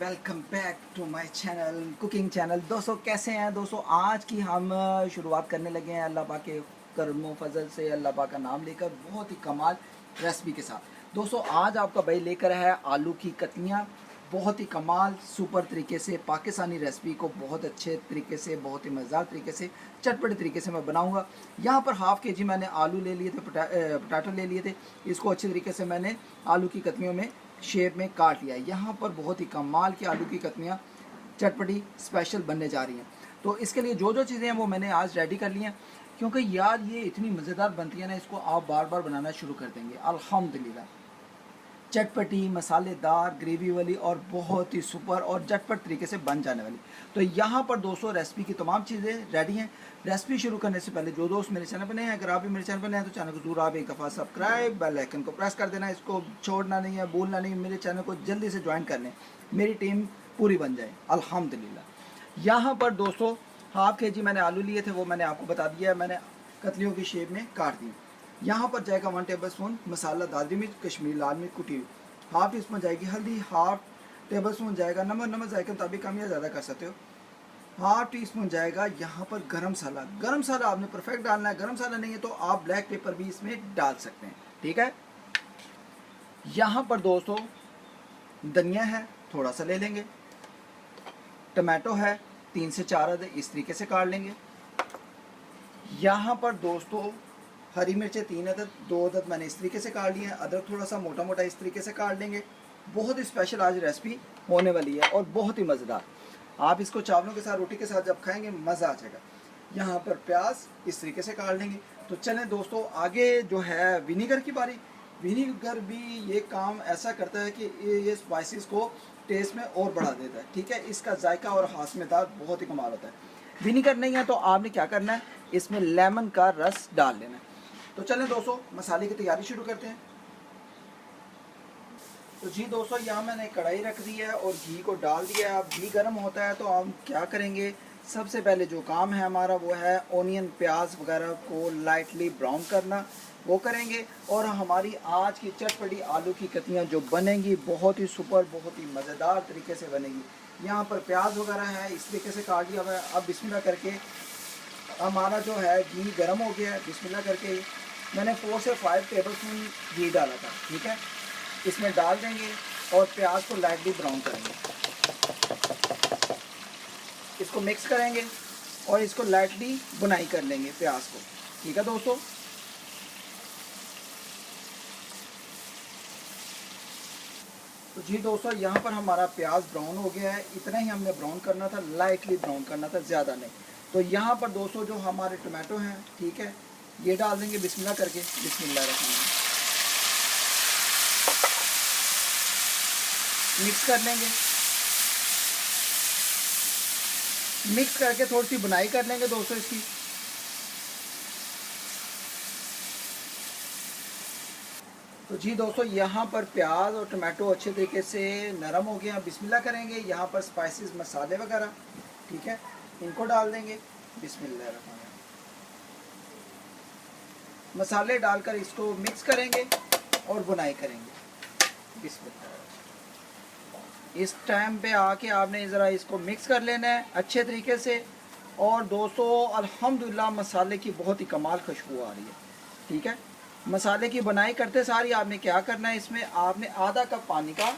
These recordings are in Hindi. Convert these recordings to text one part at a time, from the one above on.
Welcome back to my channel cooking channel. दोस्तों कैसे हैं दोस्तों। आज की हम शुरुआत करने लगे हैं अल्लाह पाक के करमो फजल से, अल्लाह पाक का नाम लेकर बहुत ही कमाल रेसिपी के साथ। दोस्तों आज आपका भाई लेकर है आलू की कतलियाँ, बहुत ही कमाल सुपर तरीके से पाकिस्तानी रेसिपी को बहुत अच्छे तरीके से, बहुत ही मज़ेदार तरीके से, चटपटे तरीके से मैं बनाऊंगा। यहाँ पर हाफ़ के जी मैंने आलू ले लिए थे, पोटैटो ले लिए थे। इसको अच्छे तरीके से मैंने आलू की कतलियों में शेप में काट लिया है। यहाँ पर बहुत ही कमाल की आलू की कतलियाँ चटपटी स्पेशल बनने जा रही हैं। तो इसके लिए जो जो चीज़ें हैं वो मैंने आज रेडी कर ली हैं, क्योंकि यार ये इतनी मज़ेदार बनती है ना, इसको आप बार बार बनाना शुरू कर देंगे अल्हम्दुलिल्लाह। चटपटी मसालेदार ग्रेवी वाली और बहुत ही सुपर और झटपट तरीके से बन जाने वाली। तो यहाँ पर दोस्तों रेसिपी की तमाम चीज़ें रेडी हैं। रेसिपी शुरू करने से पहले जो दोस्त मेरे चैनल पर नए हैं, अगर आप भी मेरे चैनल पर नए हैं तो चैनल को जरूर आप एक दफ़ा सब्सक्राइब बेल आइकन को प्रेस कर देना। इसको छोड़ना नहीं है, भूलना नहीं, मेरे चैनल को जल्दी से ज्वाइन कर लें, मेरी टीम पूरी बन जाए अल्हम्दुलिल्लाह। यहाँ पर दोस्तों हाफ के जी मैंने आलू लिए थे, वो मैंने आपको बता दिया है, मैंने कतलियों की शेप में काट दी। यहाँ पर जाएगा 1 टेबल स्पून मसाला दालचीनी मिर्च कश्मीरी लाल मिर्च कुटी हुई, हाफ टी स्पून जाएगी हल्दी, हाफ टेबल स्पून जाएगा नमक जायके मुताबिक कम या ज़्यादा कर सकते हो, हाफ टी स्पून जाएगा यहाँ पर गरम मसाला। गरम मसाला आपने परफेक्ट डालना है, गरम मसाला नहीं है तो आप ब्लैक पेपर भी इसमें डाल सकते हैं, ठीक है। यहाँ पर दोस्तों धनिया है, थोड़ा सा ले लेंगे। टमाटो है 3 से 4 अदद, इस तरीके से काट लेंगे। यहाँ पर दोस्तों हरी मिर्चें 3 अदद, 2 अदद मैंने इस तरीके से काट लिया है। अदरक थोड़ा सा मोटा मोटा इस तरीके से काट लेंगे। बहुत ही स्पेशल आज रेसिपी होने वाली है और बहुत ही मज़ेदार। आप इसको चावलों के साथ, रोटी के साथ जब खाएंगे मज़ा आ जाएगा। यहाँ पर प्याज इस तरीके से काट लेंगे। तो चलें दोस्तों आगे जो है विनीगर की बारी। विनीगर भी ये काम ऐसा करता है कि ये स्पाइसेस को टेस्ट में और बढ़ा देता है, ठीक है। इसका जायका और हाशमेदार बहुत ही कमाल होता है। विनीगर नहीं है तो आपने क्या करना है, इसमें लेमन का रस डाल लेना है। तो चलें दोस्तों मसाले की तैयारी शुरू करते हैं। तो जी दोस्तों यहाँ मैंने कढ़ाई रख दी है और घी को डाल दिया है। अब घी गर्म होता है तो हम क्या करेंगे, सबसे पहले जो काम है हमारा वो है ओनियन प्याज वगैरह को लाइटली ब्राउन करना, वो करेंगे। और हमारी आज की चटपटी आलू की कतलियाँ जो बनेंगी बहुत ही सुपर, बहुत ही मज़ेदार तरीके से बनेगी। यहाँ पर प्याज वगैरह है इस तरीके से काट दिया हुआ है। अब बिस्मिल्लाह करके हमारा जो है घी गर्म हो गया है। बिस्मिल्लाह करके मैंने 4 से 5 टेबल स्पून घी डाला था, ठीक है। इसमें डाल देंगे और प्याज को लाइटली ब्राउन करेंगे। इसको मिक्स करेंगे और इसको लाइटली बुनाई कर लेंगे प्याज को, ठीक है दोस्तों। तो जी दोस्तों यहाँ पर हमारा प्याज ब्राउन हो गया है। इतना ही हमने ब्राउन करना था, लाइटली ब्राउन करना था, ज़्यादा नहीं। तो यहाँ पर दोस्तों जो हमारे टमाटो हैं, ठीक है, ये डाल देंगे बिस्मिल्लाह करके। बिस्मिल्लाह रखेंगे, मिक्स कर लेंगे। मिक्स करके थोड़ी सी बुनाई कर लेंगे दोस्तों इसकी। तो जी दोस्तों यहाँ पर प्याज और टमाटो अच्छे तरीके से नरम हो गया। बिस्मिल्लाह करेंगे। यहाँ पर स्पाइसेस मसाले वगैरह, ठीक है, इनको डाल देंगे। बिस्मिल्लाह रखना, मसाले डालकर इसको मिक्स करेंगे और बुनाई करेंगे। बिस्मिल्लाह। इस टाइम पे आके आपने ज़रा इसको मिक्स कर लेना है अच्छे तरीके से। और दोस्तों अल्हम्दुलिल्लाह मसाले की बहुत ही कमाल खुशबू आ रही है, ठीक है। मसाले की बुनाई करते सारी आपने क्या करना है, इसमें आपने आधा कप पानी का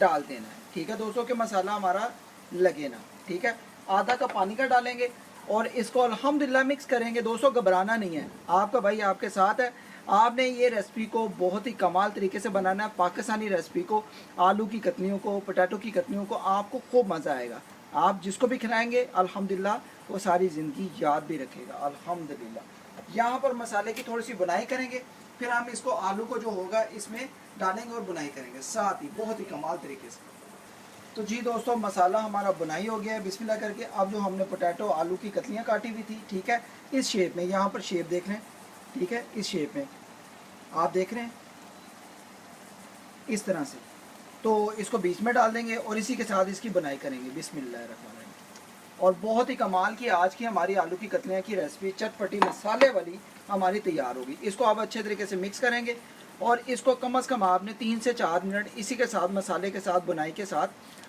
डाल देना है, ठीक है दोस्तों, कि मसाला हमारा लगे ना, ठीक है। आधा कप पानी का डालेंगे और इसको अल्हम्दुलिल्लाह मिक्स करेंगे। दोस्तों घबराना नहीं है, आपका भाई आपके साथ है। आपने ये रेसिपी को बहुत ही कमाल तरीके से बनाना है। पाकिस्तानी रेसिपी को, आलू की कतलियों को, पोटैटो की कतलियों को, आपको खूब मज़ा आएगा। आप जिसको भी खिलाएंगे अल्हम्दुलिल्लाह वो सारी ज़िंदगी याद भी रखेगा अल्हम्दुलिल्लाह। यहाँ पर मसाले की थोड़ी सी बुनाई करेंगे, फिर हम इसको आलू को जो होगा इसमें डालेंगे और बुनाई करेंगे साथ ही बहुत ही कमाल तरीके से। तो जी दोस्तों मसाला हमारा बुनाई हो गया है बिस्मिल्लाह करके। अब जो हमने पोटैटो आलू की कतलियाँ काटी हुई थी, ठीक है, इस शेप में, यहाँ पर शेप देख रहे हैं, ठीक है, इस शेप में आप देख रहे हैं, इस तरह से। तो इसको बीच में डाल देंगे और इसी के साथ इसकी बुनाई करेंगे। बिस्मिल्लाहिर्रहमानिर्रहीम। और बहुत ही कमाल की आज की हमारी आलू की कतलियाँ की रेसिपी चटपटी मसाले वाली हमारी तैयार होगी। इसको आप अच्छे तरीके से मिक्स करेंगे और इसको कम से कम आपने 3 से 4 मिनट इसी के साथ, मसाले के साथ, बुनाई के साथ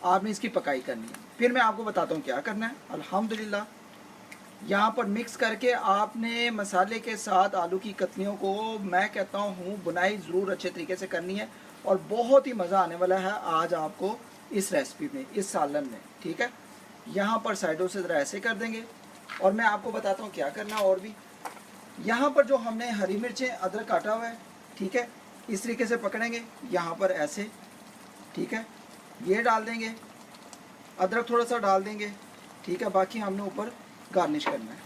आपने इसकी पकाई करनी है। फिर मैं आपको बताता हूँ क्या करना है। अल्हम्दुलिल्लाह यहाँ पर मिक्स करके आपने मसाले के साथ आलू की कतलियों को, मैं कहता हूँ बुनाई ज़रूर अच्छे तरीके से करनी है और बहुत ही मज़ा आने वाला है आज आपको इस रेसिपी में, इस सालन में। ठीक है, यहाँ पर साइडों से ज़रा ऐसे कर देंगे और मैं आपको बताता हूँ क्या करना। और भी यहाँ पर जो हमने हरी मिर्चें अदरक काटा हुआ है, ठीक है, इस तरीके से पकड़ेंगे यहाँ पर ऐसे, ठीक है, ये डाल देंगे, अदरक थोड़ा सा डाल देंगे, ठीक है, बाकी हमने ऊपर गार्निश करना है।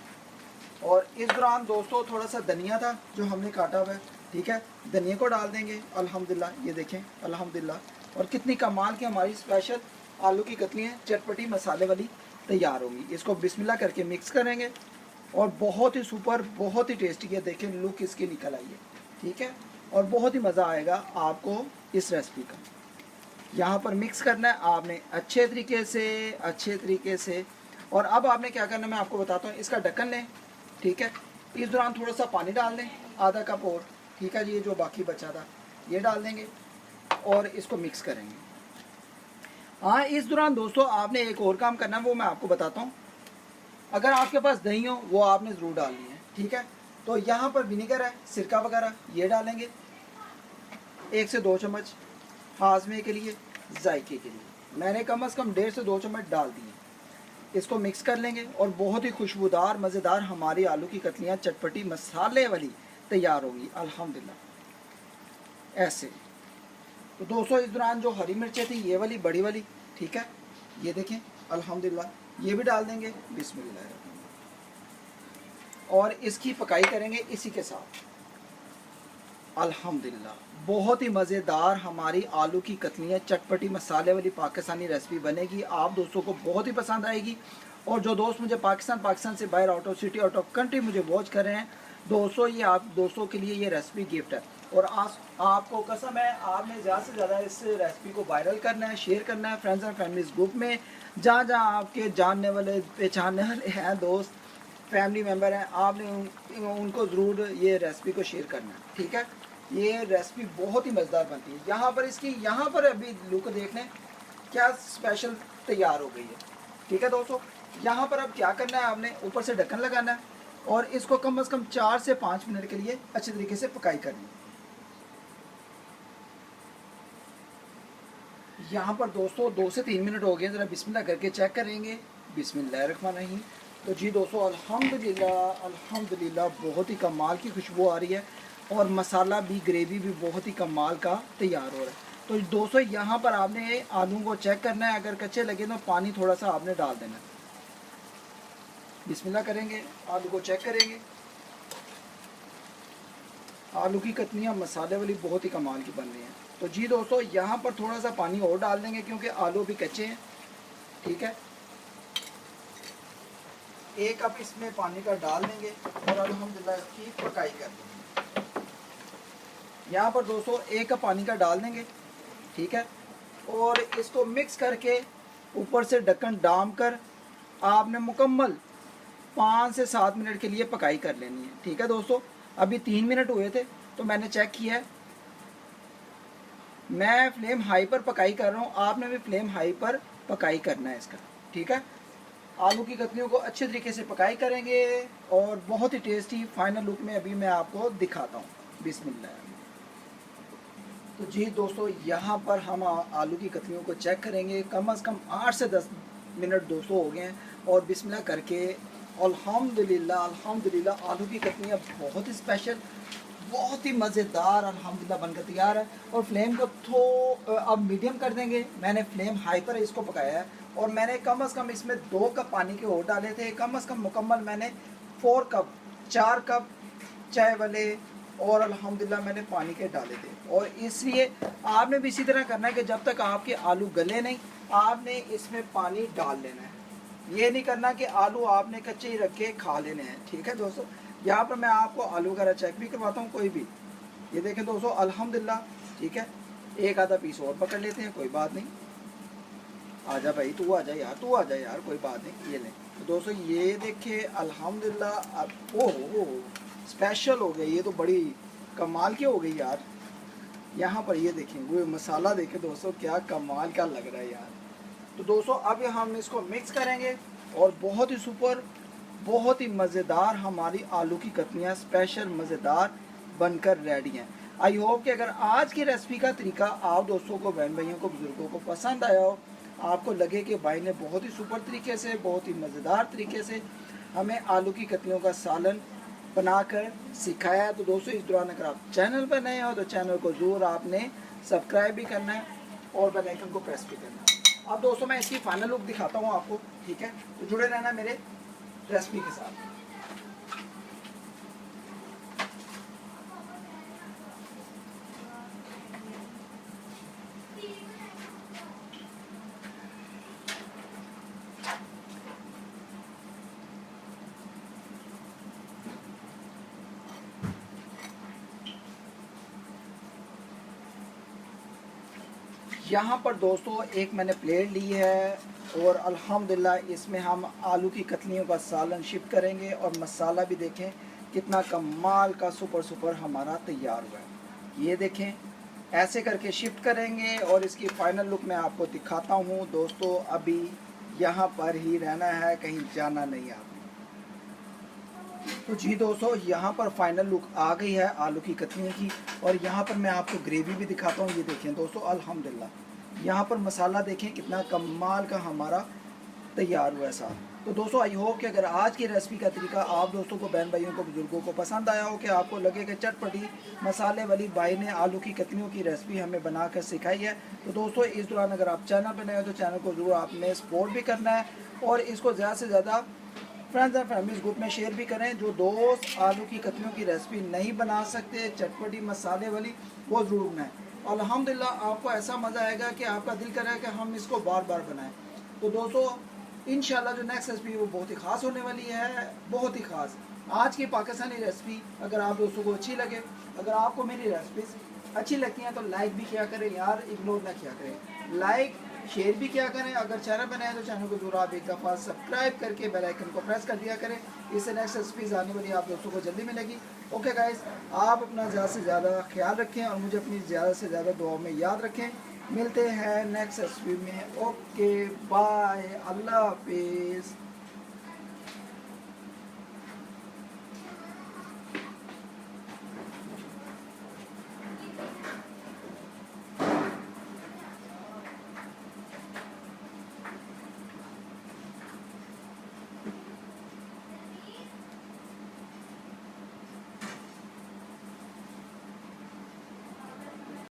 और इस दौरान दोस्तों थोड़ा सा धनिया था जो हमने काटा हुआ है, ठीक है, धनिया को डाल देंगे। अल्हम्दुलिल्लाह ये देखें अल्हम्दुलिल्लाह, और कितनी कमाल की हमारी स्पेशल आलू की कतलियाँ चटपटी मसाले वाली तैयार होंगी। इसको बिस्मिल्लाह करके मिक्स करेंगे और बहुत ही सुपर, बहुत ही टेस्टी है। देखें लुक इसकी निकल आई है, ठीक है, और बहुत ही मज़ा आएगा आपको इस रेसिपी का। यहाँ पर मिक्स करना है आपने अच्छे तरीके से। और अब आपने क्या करना है मैं आपको बताता हूँ। इसका ढक्कन लें, ठीक है, इस दौरान थोड़ा सा पानी डाल दें, आधा कप और, ठीक है जी, ये जो बाकी बचा था ये डाल देंगे और इसको मिक्स करेंगे। हाँ, इस दौरान दोस्तों आपने एक और काम करना है, वो मैं आपको बताता हूँ। अगर आपके पास दही हो वो आपने ज़रूर डालनी है, ठीक है। तो यहाँ पर विनीगर है, सिरका वगैरह ये डालेंगे 1 से 2 चम्मच हाजमे के लिए, जायके के लिए मैंने कम से कम 1.5 से 2 चम्मच डाल दिए। इसको मिक्स कर लेंगे और बहुत ही खुशबूदार मज़ेदार हमारी आलू की कतलियाँ चटपटी मसाले वाली तैयार होगी अल्हम्दुलिल्लाह ऐसे। तो दोस्तों इस दौरान जो हरी मिर्चें थी ये वाली बड़ी वाली, ठीक है, ये देखें अल्हम्दुलिल्लाह ये भी डाल देंगे, बिस्मिल्लाह, और इसकी पकाई करेंगे इसी के साथ। अल्हम्दुलिल्लाह बहुत ही मज़ेदार हमारी आलू की कतलियाँ चटपटी मसाले वाली पाकिस्तानी रेसिपी बनेगी। आप दोस्तों को बहुत ही पसंद आएगी। और जो दोस्त मुझे पाकिस्तान से बाहर, out of city, out of country मुझे वॉच कर रहे हैं दोस्तों, ये आप दोस्तों के लिए ये रेसिपी गिफ्ट है। और आज आपको कसम है आपने ज़्यादा से ज़्यादा इस रेसिपी को वायरल करना है, शेयर करना है फ्रेंड्स एंड फैमिलीज ग्रुप में, जहाँ जहाँ आपके जानने वाले पहचानने वाले हैं दोस्त फैमिली मेम्बर हैं, आपने उनको ज़रूर ये रेसिपी को शेयर करना है, ठीक है। ये रेसिपी बहुत ही मज़ेदार बनती है। यहाँ पर इसकी यहाँ पर अभी लुक देख लें क्या स्पेशल तैयार हो गई है, ठीक है दोस्तों। यहाँ पर अब क्या करना है, आपने ऊपर से ढक्कन लगाना है और इसको कम से कम 4 से 5 मिनट के लिए अच्छे तरीके से पकाई करनी है। यहाँ पर दोस्तों 2 से 3 मिनट हो गए, ज़रा बिस्मिल्लाह करके चेक करेंगे, बिस्मिल्लाहिर्रहमानिर्रहीम। तो जी दोस्तों अल्हम्दुलिल्लाह बहुत ही कमाल की खुशबू आ रही है और मसाला भी, ग्रेवी भी बहुत ही कमाल का तैयार हो रहा है। तो दोस्तों यहाँ पर आपने आलू को चेक करना है, अगर कच्चे लगे तो पानी थोड़ा सा आपने डाल देना है। बिस्मिल्लाह करेंगे, आलू को चेक करेंगे। आलू की कतलियाँ मसाले वाली बहुत ही कमाल की बन रही हैं। तो जी दोस्तों यहाँ पर थोड़ा सा पानी और डाल देंगे क्योंकि आलू भी कच्चे हैं, ठीक है। 1 कप इसमें पानी का डाल देंगे और अल्हम्दुलिल्लाह इसकी पकाई कर देंगे। यहाँ पर दोस्तों 1 कप पानी का डाल देंगे, ठीक है, और इसको मिक्स करके ऊपर से ढक्कन डाम कर आपने मुकम्मल 5 से 7 मिनट के लिए पकाई कर लेनी है, ठीक है दोस्तों। अभी 3 मिनट हुए थे तो मैंने चेक किया है, मैं फ्लेम हाई पर पकाई कर रहा हूँ, आपने भी फ्लेम हाई पर पकाई करना है इसका, ठीक है। आलू की कतलियों को अच्छे तरीके से पकाई करेंगे और बहुत ही टेस्टी फाइनल लुक में अभी मैं आपको दिखाता हूँ, बिस्मिल्लाह। तो जी दोस्तों यहाँ पर हम आलू की कतलियों को चेक करेंगे, कम से कम 8 से 10 मिनट दोस्तों हो गए हैं और बिस्मिल्लाह करके अल्हम्दुलिल्लाह आलू की कतलियाँ बहुत ही स्पेशल, बहुत ही मज़ेदार अल्हम्दुलिल्लाह बनकर तैयार है। और फ्लेम को अब मीडियम कर देंगे, मैंने फ्लेम हाई पर इसको पकाया है और मैंने कम से कम इसमें 2 कप पानी के और डाले थे, कम से कम मुकम्मल मैंने 4 कप चाय वाले और अल्हम्दुलिल्लाह मैंने पानी के डाले थे। और इसलिए आपने भी इसी तरह करना है कि जब तक आपके आलू गले नहीं आपने इसमें पानी डाल लेना है, ये नहीं करना कि आलू आपने कच्चे ही रख के खा लेने हैं, ठीक है दोस्तों। यहाँ पर मैं आपको आलू वगैरह चेक भी करवाता हूँ कोई भी। ये देखें दोस्तों अल्हम्दुलिल्लाह, ठीक है, 1 आधा पीस और पकड़ लेते हैं, कोई बात नहीं। आजा भाई तू आ जा यार, तू आ जा यार, कोई बात नहीं। ये लें तो दोस्तों ये देखे अल्हम्दुलिल्लाह, अब ओह स्पेशल हो गई, ये तो बड़ी कमाल की हो गई यार। यहाँ पर ये देखें वो मसाला देखें दोस्तों क्या कमाल का लग रहा है यार, तो दोस्तों अब हम इसको मिक्स करेंगे और बहुत ही सुपर, बहुत ही मज़ेदार हमारी आलू की कतलियाँ स्पेशल मज़ेदार बनकर रेडी हैं। आई होप कि अगर आज की रेसिपी का तरीका आप दोस्तों को, बहन भाइयों को, बुजुर्गों को पसंद आया हो, आपको लगे कि भाई ने बहुत ही सुपर तरीके से, बहुत ही मज़ेदार तरीके से हमें आलू की कतलियों का सालन बनाकर सिखाया है, तो दोस्तों इस दौरान अगर आप चैनल पर नए हो तो चैनल को ज़रूर आपने सब्सक्राइब भी करना है और बेल आइकन को प्रेस भी करना है। अब दोस्तों मैं इसकी फाइनल लुक दिखाता हूँ आपको, ठीक है, तो जुड़े रहना मेरे रेसिपी के साथ। यहाँ पर दोस्तों एक मैंने प्लेट ली है और अल्हम्दुलिल्लाह इसमें हम आलू की कतलियों का सालन शिफ्ट करेंगे और मसाला भी देखें कितना कमाल का सुपर हमारा तैयार हुआ है। ये देखें, ऐसे करके शिफ्ट करेंगे और इसकी फाइनल लुक मैं आपको दिखाता हूँ। दोस्तों अभी यहाँ पर ही रहना है, कहीं जाना नहीं आपने। तो जी दोस्तों यहाँ पर फाइनल लुक आ गई है आलू की कतलियों की, और यहाँ पर मैं आपको ग्रेवी भी दिखाता हूँ। ये देखें दोस्तों अल्हम्दुलिल्लाह यहाँ पर मसाला देखें कितना कमाल का हमारा तैयार हुआ है साथ। तो दोस्तों आई होप कि अगर आज की रेसिपी का तरीका आप दोस्तों को, बहन भाइयों को, बुजुर्गों को पसंद आया हो, कि आपको लगे कि चटपटी मसाले वाली भाई ने आलू की कतलियों की रेसिपी हमें बनाकर सिखाई है, तो दोस्तों इस दौरान अगर आप चैनल पर नए हो तो चैनल को ज़रूर आपने सपोर्ट भी करना है और इसको ज़्यादा से ज़्यादा फ्रेंड्स एंड फैमिलीज ग्रुप में शेयर भी करें। जो दोस्त आलू की कतलियों की रेसिपी नहीं बना सकते चटपटी मसाले वाली, वो ज़रूर बनाएं। अल्हम्दुलिल्लाह आपको ऐसा मज़ा आएगा कि आपका दिल करे कि हम इसको बार बार बनाएं। तो दोस्तों इंशाल्लाह जो नेक्स्ट रेसिपी वो बहुत ही ख़ास होने वाली है, बहुत ही ख़ास। आज की पाकिस्तानी रेसिपी अगर आप दोस्तों को अच्छी लगे, अगर आपको मेरी रेसिपीज़ अच्छी लगती हैं तो लाइक भी किया करें यार, इग्नोर ना किया करें, लाइक शेयर भी किया करें। अगर चैनल बनाए तो चैनल को जरूर आप एक दफ़ा सब्सक्राइब करके बेल आइकन को प्रेस कर दिया करें। इससे नेक्स्ट रेसिपीज़ आने वाली आप दोस्तों को जल्दी मिलेगी। ओके गाइस, आप अपना ज़्यादा से ज़्यादा ख्याल रखें और मुझे अपनी ज़्यादा से ज़्यादा दुआ में याद रखें। मिलते हैं नेक्स्ट रेसिपी में। ओके बाय, अल्लाह हाफिज़।